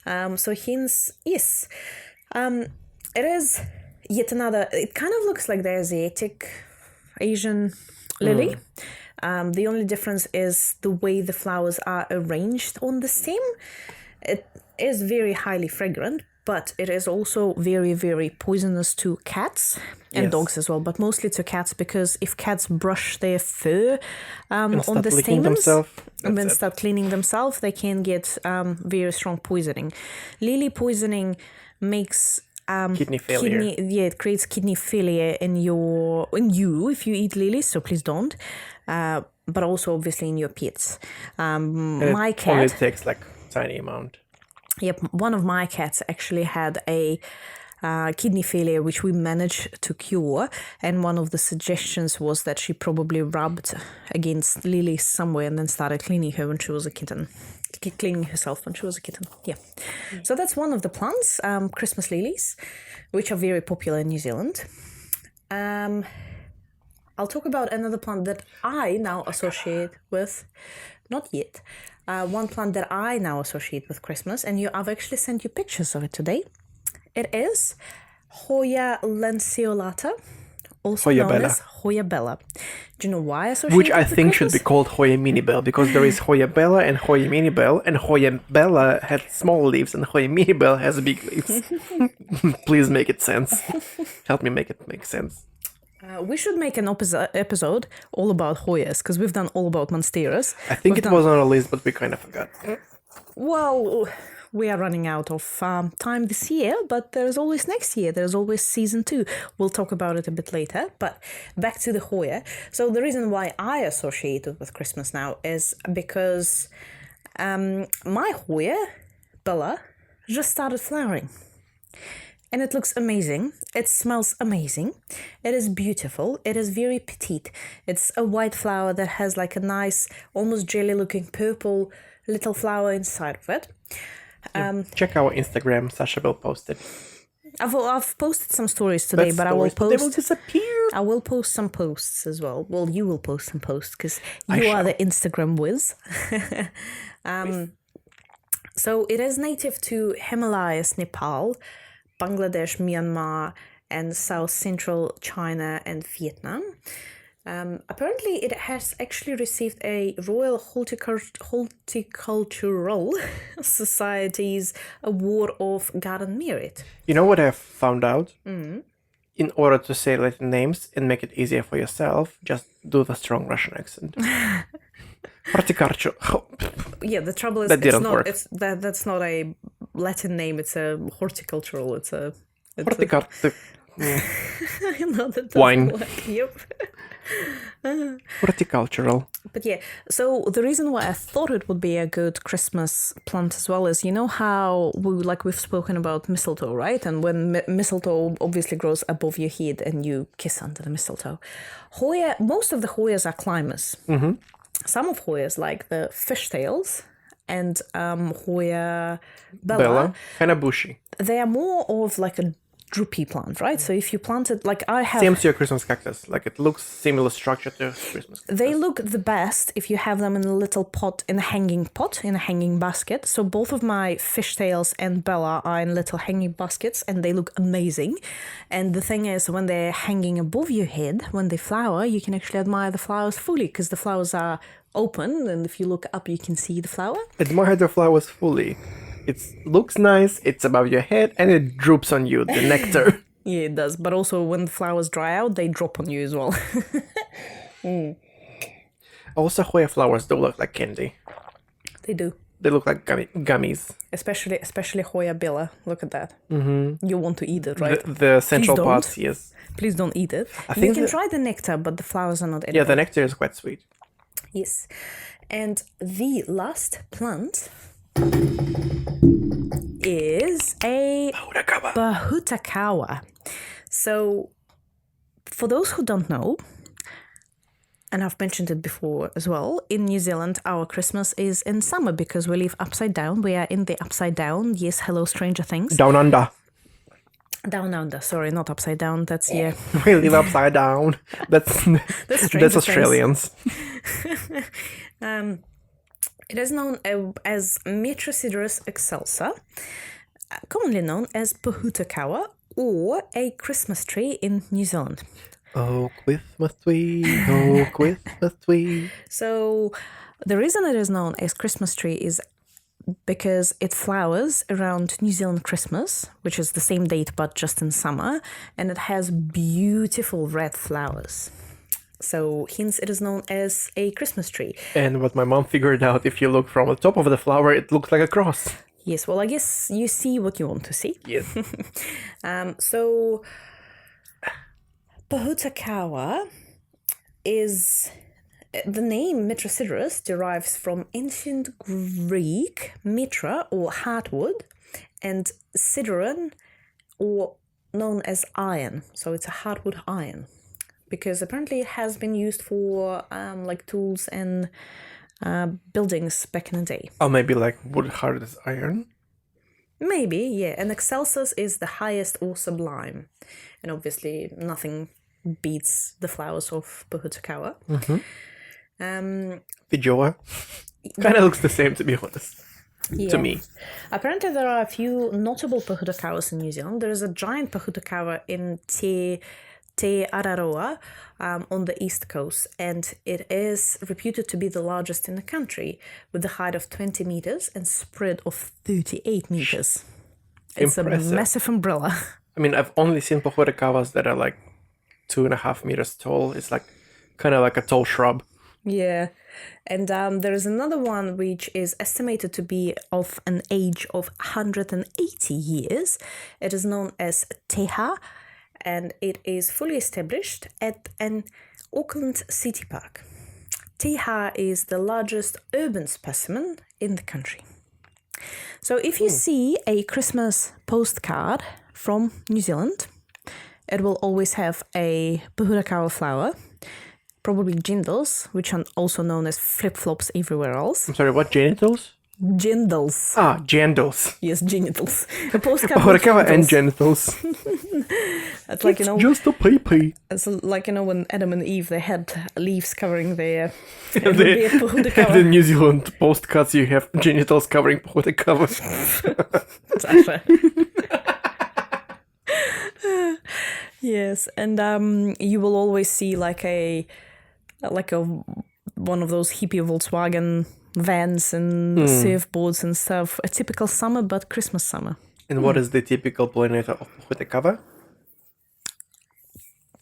So hence, yes. It is yet another, it kind of looks like the Asian lily. The only difference is the way the flowers are arranged on the stem. is very highly fragrant, but it is also very, very poisonous to cats and Yes. dogs as well, but mostly to cats, because if cats brush their fur on start the licking stamens themselves, and then that's it. start cleaning themselves, they can get very strong poisoning. Lily poisoning makes Kidney failure. it creates kidney failure in you if you eat lilies, so please don't. But also obviously in your pets. And My it only cat, takes like tiny amount. yep, one of my cats actually had a kidney failure, which we managed to cure. And one of the suggestions was that she probably rubbed against Lily somewhere and then started cleaning her when she was a kitten. Cleaning herself when she was a kitten. Yeah. So that's one of the plants, Christmas lilies, which are very popular in New Zealand. I'll talk about another plant that I now associate with, not yet, one plant that I now associate with Christmas, and I've actually sent you pictures of it today. It is Hoya lanceolata, also Hoya known bella. as Hoya bella. Do you know why I associate Which it I with think should be Christmas? called Hoya mini bell, because there is Hoya bella and Hoya mini bell, and Hoya bella has small leaves and Hoya mini bell has big leaves. Please make it sense. Help me make it make sense. We should make an episode all about Hoyas, because we've done all about Monsteras. I think it was on our list, but we kind of forgot. Well, we are running out of time this year, but there's always next year. There's always season 2. We'll talk about it a bit later, but back to the Hoya. So the reason why I associate it with Christmas now is because my Hoya, Bella, just started flowering. And it looks amazing. It smells amazing. It is beautiful. It is very petite. It's a white flower that has like a nice, almost jelly-looking purple little flower inside of it. Check our Instagram. Sasha will post it. I've posted some stories today, but I will They will post. disappear. I will post some posts as well. Well, you will post some posts because I you are shall. the Instagram whiz. So it is native to Himalayas, Nepal, Bangladesh, Myanmar, and South Central China and Vietnam. Apparently, it has actually received a Royal Horticultural Society's Award of Garden Merit. You know what I found out? In order to say Latin names and make it easier for yourself, just do the strong Russian accent. Horticulture. Yeah, the trouble is That didn't not, work. That's not a Latin name. It's a horticultural. It's a Horticulture. I know that doesn't Wine. work. Yep. Horticultural. But yeah, so the reason why I thought it would be a good Christmas plant as well is, you know how we've spoken about mistletoe, right? And when mistletoe obviously grows above your head and you kiss under the mistletoe. Hoya, most of the Hoyas are climbers. Mm-hmm. Some of Hoyas, like the fishtails and Hoya Bella. Kind of bushy. they are more of like a droopy plant, right? So if you plant it, like I have... Same to your Christmas cactus. Like it looks similar structure to Christmas cactus. They look the best if you have them in a little pot, in a hanging basket. So both of my fishtails and Bella are in little hanging baskets and they look amazing. And the thing is, when they're hanging above your head, when they flower, you can actually admire the flowers fully because the flowers are open. And if you look up, you can see the flower. Admire the flowers fully. It looks nice, it's above your head, and it droops on you, the nectar. Yeah, it does. But also when the flowers dry out, they drop on you as well. Also, Hoya flowers do look like candy. They do. They look like gummies. Especially Hoya Bella. Look at that. Mm-hmm. You want to eat it, right? The central don't. parts, yes. Please don't eat it. You think can that- try the nectar, but the flowers are not edible. Yeah, the nectar is quite sweet. Yes. And the last plant is a Bahutakawa. So, for those who don't know, and I've mentioned it before as well, in New Zealand, our Christmas is in summer because we live upside down. We are in the upside down. Yes, hello, Stranger Things. Down under. Down under. Sorry, not upside down. That's, yeah. We live upside down. That's Stranger Australians. It is known as Metrosideros excelsa, commonly known as Bahutakawa, or a Christmas tree in New Zealand. Oh, Christmas tree, oh, Christmas tree. So the reason it is known as Christmas tree is because it flowers around New Zealand Christmas, which is the same date but just in summer, and it has beautiful red flowers. So hence it is known as a Christmas tree. And what my mom figured out, if you look from the top of the flower, it looks like a cross. Yes, well, I guess you see what you want to see. Yes. So Pohutakawa is... The name Mitrasidorus derives from ancient Greek mitra, or hardwood, and sidoron, or known as iron. So it's a hardwood iron, because apparently it has been used for like tools and buildings back in the day. Or maybe like wood hard as iron. Maybe, yeah. And excelsus is the highest or sublime. And obviously nothing beats the flowers of Pohutakawa. Fijoa. Kind of looks the same, to be honest. Yeah. To me. Apparently there are a few notable Pohutakawas in New Zealand. There is a giant Pohutakawa in Te Araroa on the east coast, and it is reputed to be the largest in the country, with a height of 20 meters and spread of 38 meters. It's Impressive. a massive umbrella. I mean, I've only seen Pohutakawas that are like 2.5 meters tall. It's like kind of like a tall shrub. Yeah. And there is another one which is estimated to be of an age of 180 years. It is known as Teha, and it is fully established at an Auckland city park. Teha is the largest urban specimen in the country. So if you see a Christmas postcard from New Zealand, it will always have a Pohutakawa flower, probably jindals, which are also known as flip-flops everywhere else. I'm sorry, what genitals? Jindals. Ah, genitals. Yes, genitals. A postcard with Pohutakawa and genitals. genitals. It's like, you know, Just a pee-pee. it's like, you know, when Adam and Eve, they had leaves covering their... And the New Zealand postcards, you have genitals covering Pohutakawa. Exactly. Yes, and you will always see like a one of those hippie Volkswagen vans and surfboards and stuff. A typical summer, but Christmas summer. And what is the typical pollinator of Pohutakawa?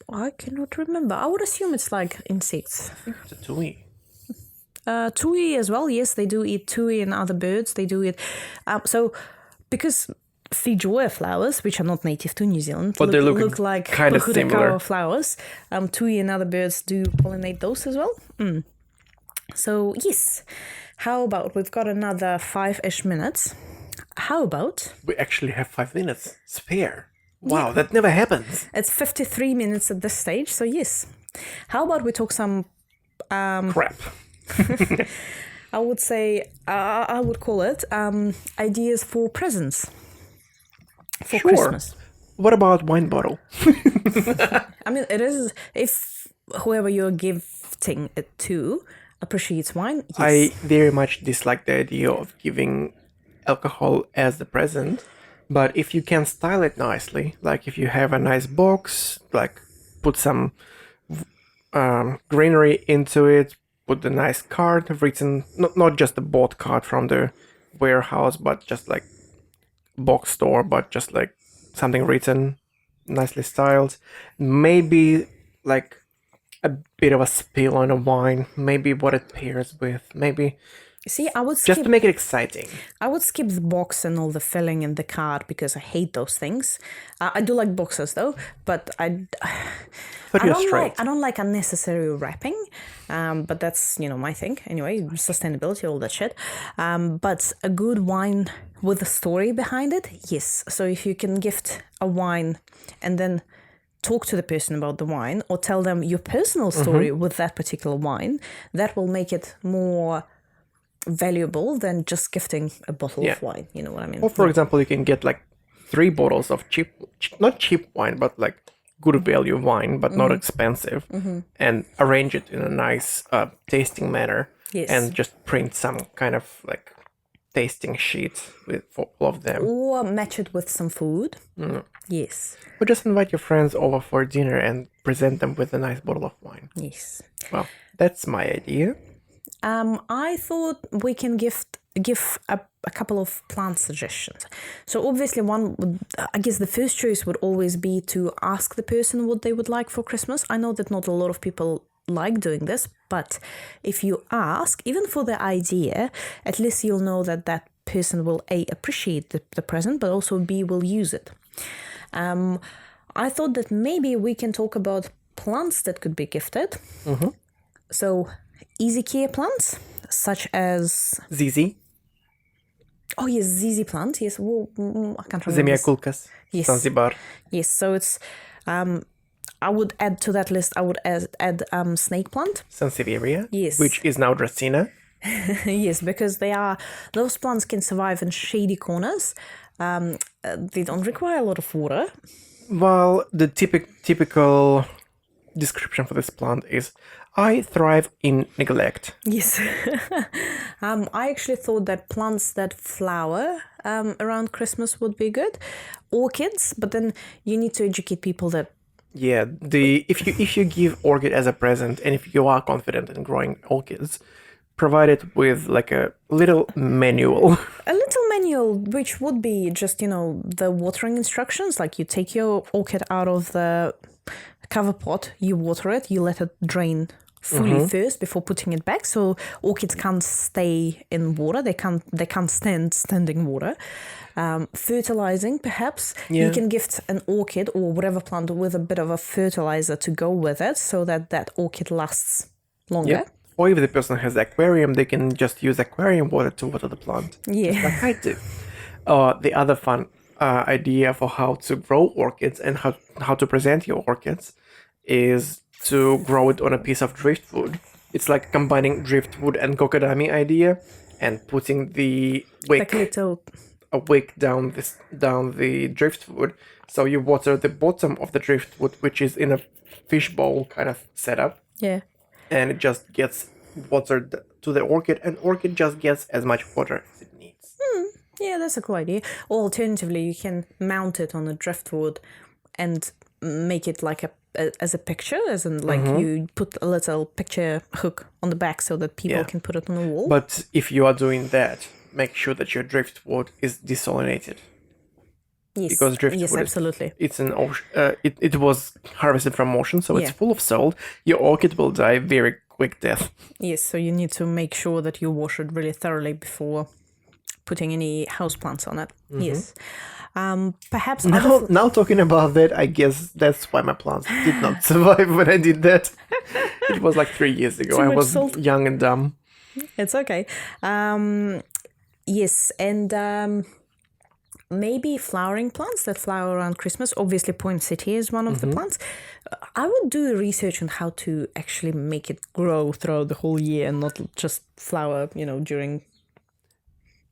I cannot remember. I would assume it's like insects. I think it's a tui. Tui as well. Yes, they do eat tui and other birds. They do eat. So because Fijoa flowers, which are not native to New Zealand, but they look like kind of similar flowers. Tui and other birds do pollinate those as well. So yes, how about we've got another 5-ish minutes? How about we actually have 5 minutes spare? Wow, that never happens. It's 53 minutes at this stage, so yes. How about we talk some crap? I would say I would call it ideas for presents. For Christmas. What about wine bottle? I mean, it is, if whoever you're gifting it to appreciates wine, yes. I very much dislike the idea of giving alcohol as the present, but if you can style it nicely, like if you have a nice box, like put some greenery into it, put a nice card written, not just a bought card from the warehouse, but just like box store, but just like something written, nicely styled, maybe like a bit of a spill on a wine, maybe what it pairs with, maybe. See, I would just to make it exciting. I would skip the box and all the filling and the card because I hate those things. I do like boxes though, but I don't like unnecessary wrapping. But that's, you know, my thing anyway. Sustainability, all that shit. But a good wine with a story behind it, yes. So if you can gift a wine and then talk to the person about the wine, or tell them your personal story with that particular wine, that will make it more valuable than just gifting a bottle of wine. You know what I mean? Or for example, you can get like 3 bottles of not cheap wine, but like good value wine, but not expensive, and arrange it in a nice tasting manner. Yes. And just print some kind of like tasting sheet for all of them. Or match it with some food. Yes. Or just invite your friends over for dinner and present them with a nice bottle of wine. Yes. Well, that's my idea. I thought we can gift give a couple of plant suggestions. So obviously I guess the first choice would always be to ask the person what they would like for Christmas. I know that not a lot of people like doing this, but if you ask, even for the idea, at least you'll know that that person will A, appreciate the present, but also B, will use it. I thought that maybe we can talk about plants that could be gifted. Mm-hmm. So easy care plants, such as... ZZ. Oh yes, ZZ plant. Yes, I can't remember. Zemiaculcas. Yes. Zanzibar. Yes, so it's... I would add to that list, I would add snake plant. Sansevieria. Yes. Which is now Dracaena. Yes, because those plants can survive in shady corners. They don't require a lot of water. Well, the typical description for this plant is, I thrive in neglect. Yes. I actually thought that plants that flower around Christmas would be good. Orchids, but then you need to educate people that... Yeah, if you give orchid as a present, and if you are confident in growing orchids, provide it with like a little manual. A little manual, which would be just, the watering instructions. Like you take your orchid out of the cover pot, you water it, you let it drain fully first before putting it back. So orchids can't stay in water. They can't stand standing water. Fertilizing, perhaps. Yeah. You can gift an orchid or whatever plant with a bit of a fertilizer to go with it so that orchid lasts longer. Yeah. Or if the person has aquarium, they can just use aquarium water to water the plant. Yeah. Just like I do. The other fun idea for how to grow orchids and how to present your orchids is to grow it on a piece of driftwood. It's like combining driftwood and kokodami idea and putting the wick, a wick down the driftwood. So you water the bottom of the driftwood, which is in a fishbowl kind of setup. Yeah. And it just gets watered to the orchid, and orchid just gets as much water as it needs. Yeah, that's a cool idea. Or alternatively, you can mount it on a driftwood and make it like as a picture, as in like you put a little picture hook on the back so that people can put it on the wall. But if you are doing that, make sure that your driftwood is desalinated. Yes, because driftwood absolutely. It's an ocean. It was harvested from ocean, so it's full of salt. Your orchid will die very quick death. Yes, so you need to make sure that you wash it really thoroughly before putting any houseplants on it. Yes. Perhaps now talking about that, I guess that's why my plants did not survive when I did that. It was like 3 years ago. I was young and dumb. It's okay. Yes, and maybe flowering plants that flower around Christmas. Obviously, poinsettia is one of the plants. I would do research on how to actually make it grow throughout the whole year and not just flower, during...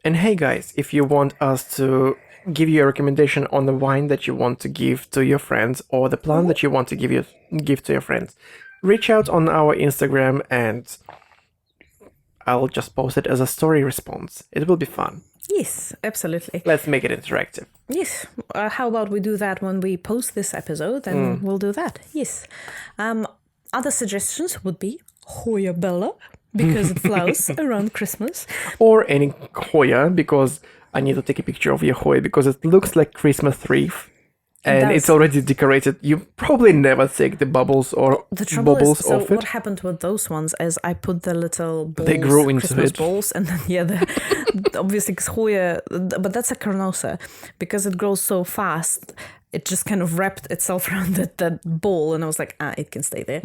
And hey guys, if you want us to give you a recommendation on the wine that you want to give to your friends or the plant that you want to give to your friends, reach out on our Instagram and I'll just post it as a story response. It will be fun. Yes, absolutely. Let's make it interactive. Yes. How about we do that when we post this episode, and we'll do that. Yes. Other suggestions would be Hoya Bella, because it flowers around Christmas. Or any Hoya, because I need to take a picture of your Hoya, because it looks like Christmas wreath. And it's already decorated. You probably never take the bubbles or bubbles off it. What happened with those ones is I put the little balls, they grew into Christmas it. balls, and then obviously Hoya, but that's a carnosa, because it grows so fast. It just kind of wrapped itself around that ball, and I was like, it can stay there.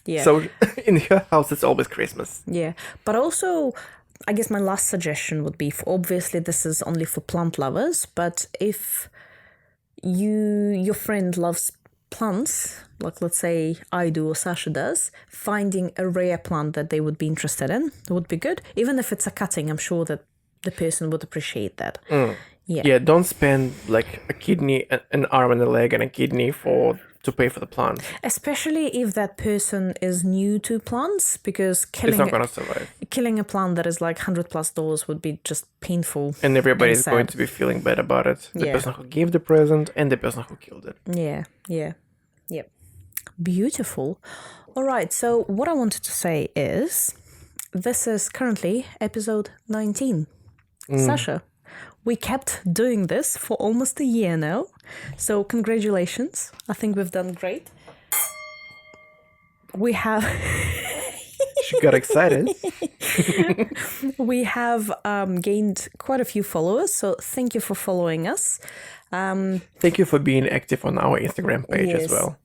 Yeah. So in your house, it's always Christmas. Yeah, but also, I guess my last suggestion would be, obviously this is only for plant lovers, but if your friend loves plants, like let's say I do or Sasha does, finding a rare plant that they would be interested in would be good. Even if it's a cutting, I'm sure that the person would appreciate that. Yeah, don't spend like a kidney, an arm and a leg and a kidney to pay for the plant. Especially if that person is new to plants, because it's not going to survive. Killing a plant that is like $100+ would be just painful. And everybody's going to be feeling bad about it. The person who gave the present and the person who killed it. Yeah. Beautiful. All right, so what I wanted to say is, this is currently episode 19. Sasha, we kept doing this for almost a year now. So congratulations. I think we've done great. We have... She got excited. We have gained quite a few followers, so thank you for following us. Thank you for being active on our Instagram page as well.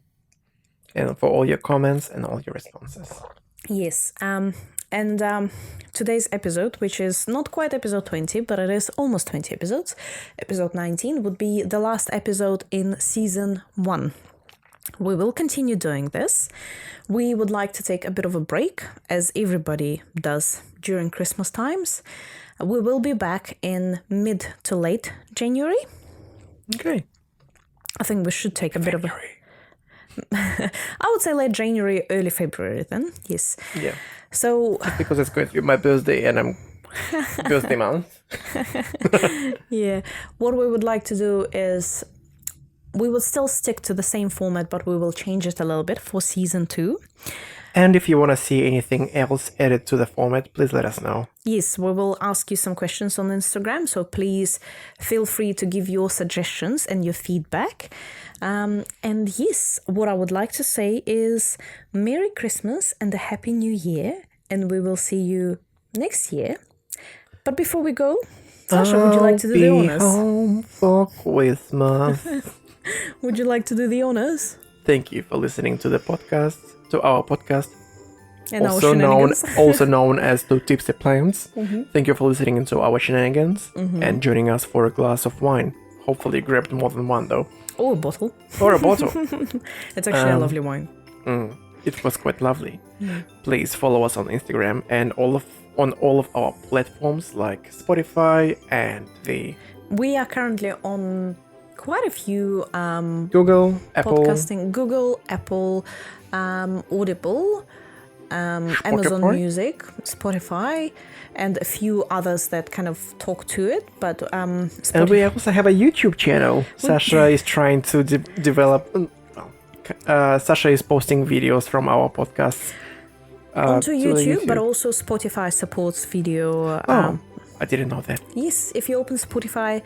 And for all your comments and all your responses. Yes. And today's episode, which is not quite episode 20, but it is almost 20 episodes, episode 19, would be the last episode in season 1. We will continue doing this. We would like to take a bit of a break, as everybody does during Christmas times. We will be back in mid to late January. Okay. I think we should take a bit of a... I would say late January, early February then, yes. Yeah. So... Just because it's going to be my birthday and I'm birthday month. Yeah. What we would like to do is... we will still stick to the same format, but we will change it a little bit for season 2. And if you want to see anything else added to the format, please let us know. Yes, we will ask you some questions on Instagram, so please feel free to give your suggestions and your feedback. And yes, what I would like to say is Merry Christmas and a Happy New Year, and we will see you next year. But before we go, Sasha, would you like to do the honors? Home for Christmas. Would you like to do the honors? Thank you for listening to the podcast, to our podcast, And also known as Two Tipsy Plants. Thank you for listening to our shenanigans and joining us for a glass of wine. Hopefully, you grabbed more than one though. Or a bottle. Or a bottle. It's actually a lovely wine. It was quite lovely. Please follow us on Instagram and on all of our platforms like Spotify and We are currently on quite a few Google, Apple, podcasting, Google, Apple, Audible, Amazon Music, Spotify, and a few others that kind of talk to it. But and we also have a YouTube channel. Sasha is trying to develop. Sasha is posting videos from our podcasts onto YouTube, but also Spotify supports video. I didn't know that. Yes, if you open Spotify,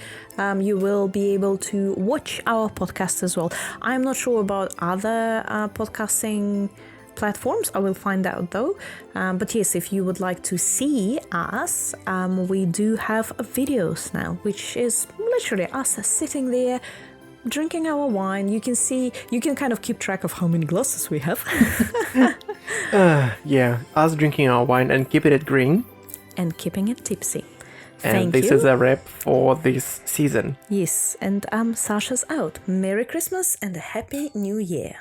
you will be able to watch our podcast as well. I'm not sure about other podcasting platforms. I will find out though. But yes, if you would like to see us, we do have videos now, which is literally us sitting there drinking our wine. You can kind of keep track of how many glasses we have. Yeah, us drinking our wine and keeping it green. And keeping it tipsy. And this is a wrap for this season. Yes, and Sasha's out. Merry Christmas and a Happy New Year.